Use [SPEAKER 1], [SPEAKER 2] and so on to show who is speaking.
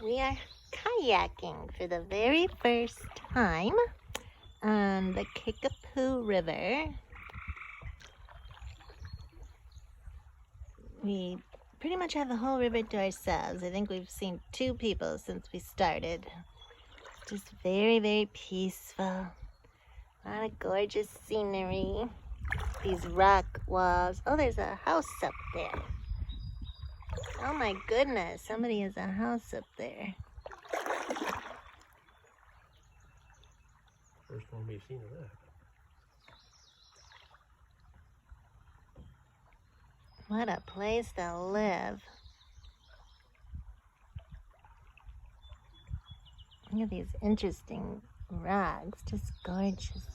[SPEAKER 1] We are kayaking for the very first time on the Kickapoo River. We pretty much have the whole river to ourselves. I think we've seen 2 people since we started. It's just very, very peaceful. A lot of gorgeous scenery. These rock walls. Oh, there's a house up there. Oh my goodness, somebody has a house up there.
[SPEAKER 2] First one we've seen of that.
[SPEAKER 1] What a place to live. Look at these interesting rocks, just gorgeous.